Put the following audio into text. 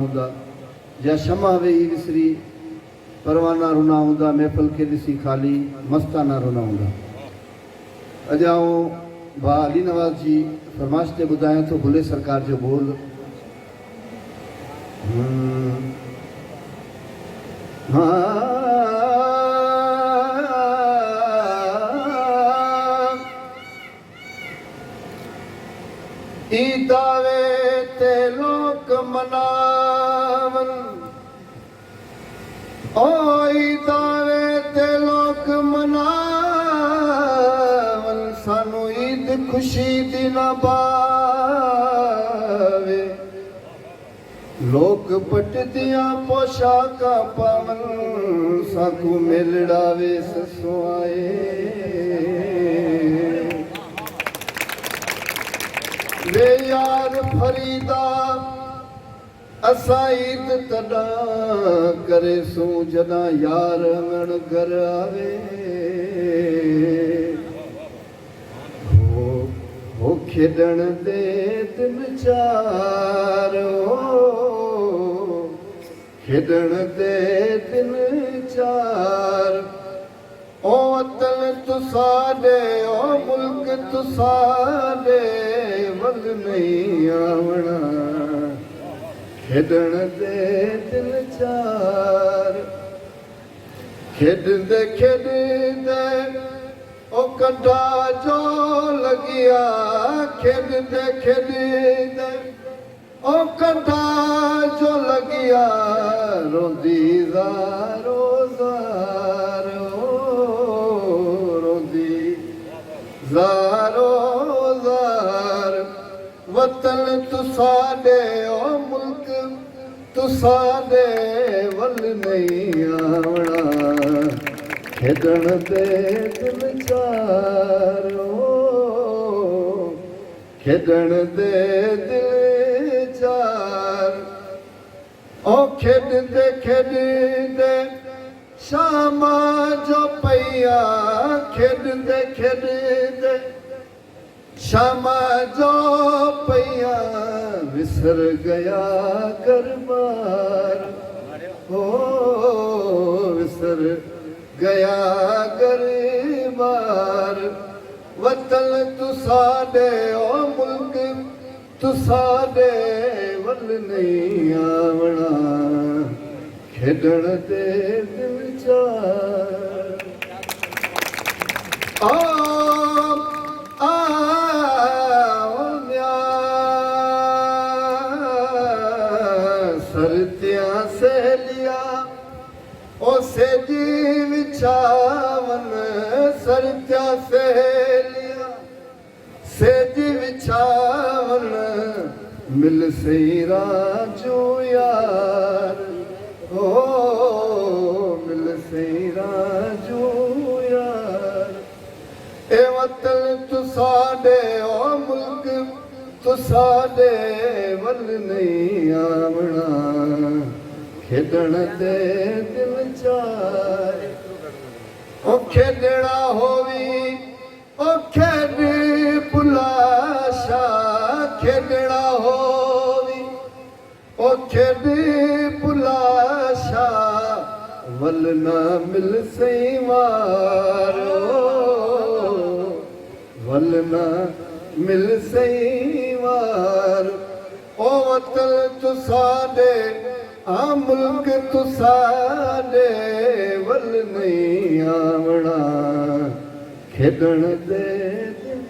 हुंदा जा शमा वेही विसरी परवाना रुना हुंदा महफिल के दिसी खाली मस्ताना रुना हुंदा। अॼु आऊं भा अली नवाज़ जी फरमाइश ते ॿुधायां थो भुले सरकार जो बोल। ई दावे ते लोक मनावन, ओ ई दावे ते लोक मनावन, सानू ईद खुशी दी ना पावे। लोक पट दिया पोशाका पावन, साकू मिलड़ावे ससो आए। वे यार फरीदा असा ईद तदा करे सू जना यार अंगण घर आवे। हो खेडण दे दिन चार, खेडण दे दिन चार। ओ वतन तुसाडे ओ मुल्क तुसाडे वल नहीं आवना, खेडण दे दिल चार। खेडदे खेडदे ओ कंडा जो लगिया, खेडदे खेडदे ओ कंडा जो लगिया। रोंदी ज़ारो ज़ारो, रोंदी ज़ारो ज़ार। वतन तुसाडे ओ मुल्क तुसाडे वल नहीं आवना, खेडण दे दिल चार। खेडण दे दिल चार। ओ खेडदे खेडदे शामा जो पैया, खेडदे खेडदे शामा जो पैया। विसर गया गरबार, हो विसर गया गरबार। वतन तुसाडे ओ मुल्क तुसाडे वल नहीं आवना, खेडण दे दिल चार। सरतियां सहेलिया ओ सेजी विछावन, सरतियां सहेलिया सेजी विछावन। मिल सही राजू यार, ओ मिल सही राजू यार। ए वतन तुसाडे ओ मुल्क तुसाडे वल नहीं आवना, खेडण दे दिल चार। ओ खेडड़ा होवी ओ खेड पुलाशा, खेडड़ा होवी ओ खेड पुलाशा। वल ना मिल सही वार, वल ना मिल सही वार। ओ वतन तुसाडे आ मुल्क तुसाडे वल नहीं आवना, खेडण दे दिल।